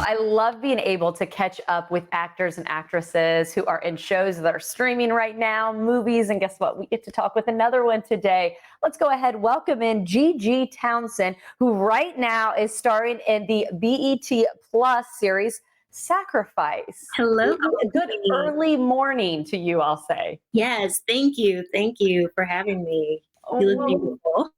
I love being able to catch up with actors and actresses who are in shows that are streaming right now, movies, and guess what? We get to talk with another one today. Let's go ahead, welcome in GG Townson, who right now is starring in the BET Plus series Sacrifice. Hello. A good early morning to you, I'll say. Yes, thank you. Thank you for having me. You look Well, beautiful.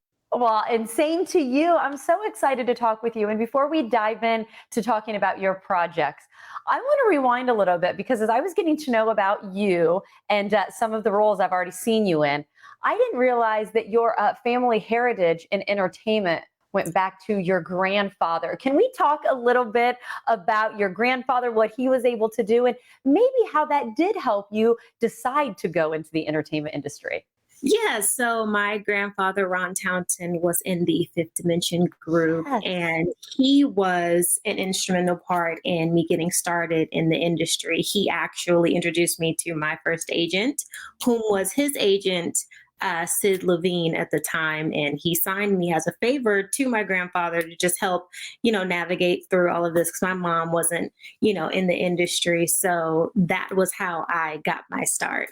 and same to you. I'm so excited to talk with you. And before we dive in to talking about your projects, I want to rewind a little bit because as I was getting to know about you and some of the roles I've already seen you in, I didn't realize that your family heritage in entertainment went back to your grandfather. Can we talk a little bit about your grandfather, what he was able to do, and maybe how that did help you decide to go into the entertainment industry? Yeah, so my grandfather, Ron Townsend, was in the Fifth Dimension group, Yes. and he was an instrumental part in me getting started in the industry. He actually introduced me to my first agent, whom was his agent, Sid Levine at the time, and he signed me as a favor to my grandfather to just help, navigate through all of this because my mom wasn't, in the industry. So that was how I got my start.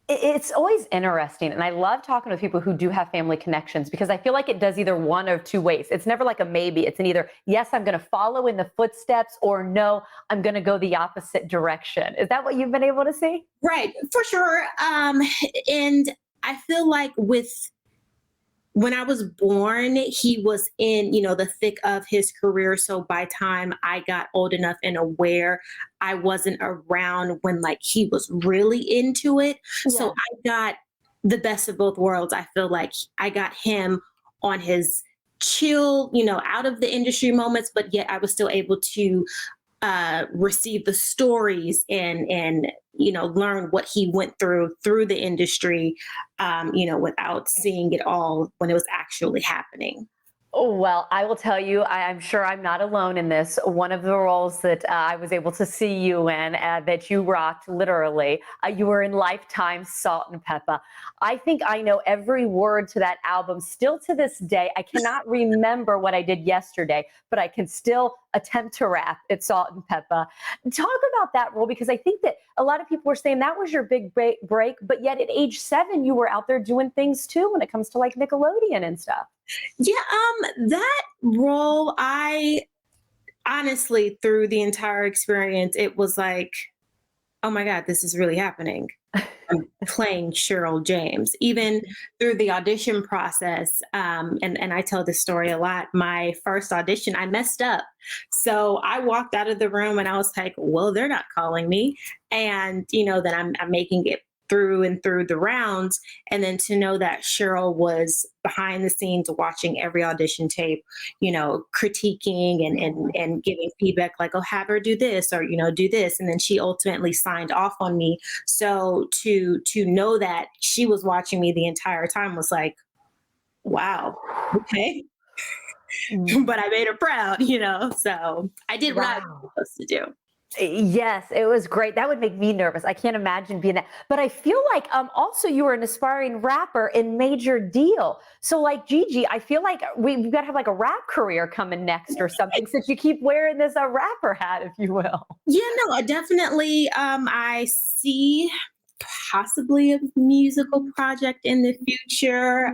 It's always interesting. And I love talking with people who do have family connections because I feel like it does either one of two ways. It's never like a maybe. It's an either, yes, I'm going to follow in the footsteps, or no, I'm going to go the opposite direction. Is that what you've been able to see? Right, for sure. And I feel like when I was born, he was in, the thick of his career. So by time I got old enough and aware, I wasn't around when like he was really into it. So Yeah. I got the best of both worlds. I feel like I got him on his chill, out of the industry moments, but yet I was still able to receive the stories and learn what he went through the industry, without seeing it all when it was actually happening. Oh, well, I will tell you, I'm sure I'm not alone in this. One of the roles that I was able to see you in, that you rocked literally, you were in Lifetime Salt and Pepper. I think I know every word to that album still to this day. I cannot remember what I did yesterday, but I can still attempt to rap at Salt and Pepper. Talk about that role because I think that a lot of people were saying that was your big break, but yet at age 7, you were out there doing things too when it comes to like Nickelodeon and stuff. Yeah, that role, I honestly, through the entire experience, it was like, oh my God, this is really happening. I'm playing Cheryl James. Even through the audition process, and I tell this story a lot. My first audition, I messed up. So I walked out of the room and I was like, well, they're not calling me. And, then I'm making it through and through the rounds. And then to know that Cheryl was behind the scenes watching every audition tape, critiquing and giving feedback like, oh, have her do this or, do this. And then she ultimately signed off on me. So to know that she was watching me the entire time was like, wow, okay. But I made her proud, So I did what I was Wow. supposed to do. Yes, it was great. That would make me nervous. I can't imagine being that. But I feel like also you were an aspiring rapper in Major Deal. So like Gigi, I feel like we've got to have like a rap career coming next or something since you keep wearing this rapper hat, if you will. Yeah, no, I definitely. I see possibly a musical project in the future.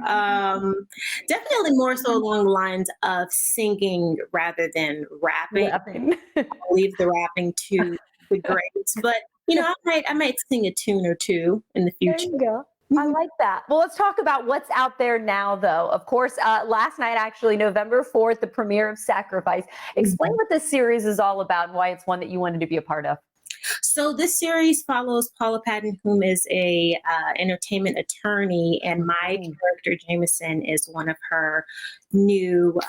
Definitely more so along the lines of singing rather than rapping. Rapping. I'll leave the rapping to the greats, but I might sing a tune or two in the There future. you go. I Mhm. like that. Well, let's talk about what's out there now, though. Of course, last night, actually, November 4th, the premiere of Sacrifice. Explain what this series is all about and why it's one that you wanted to be a part of. So this series follows Paula Patton, whom is a entertainment attorney, and my Mm. character Jameson is one of her new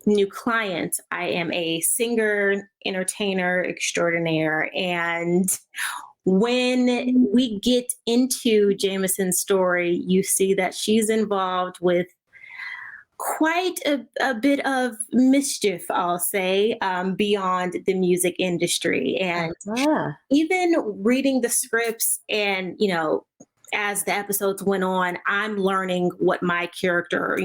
new clients. I am a singer, entertainer extraordinaire, and when we get into Jameson's story, you see that she's involved with quite a bit of mischief, I'll say, beyond the music industry. And Ah. even reading the scripts and, as the episodes went on, I'm learning what my character,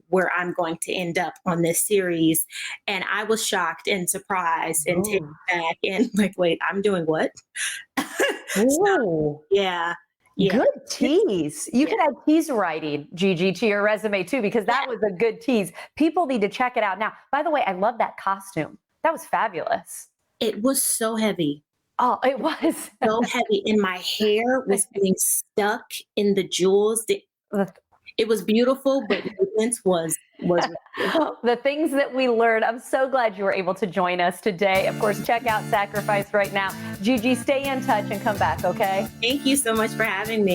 where I'm going to end up on this series. And I was shocked and surprised and taken Ooh. back and like, wait, I'm doing what? So, Ooh. yeah, yeah. Good It's, tease. You yeah. could add tease writing, Gigi, to your resume too, because that was a good tease. People need to check it out. Now, by the way, I love that costume. That was fabulous. It was so heavy. Oh, it was. So heavy, and my hair was getting stuck in the jewels. It was beautiful, but maintenance was The things that we learned. I'm so glad you were able to join us today. Of course, check out Sacrifice right now. Gigi, stay in touch and come back, okay? Thank you so much for having me.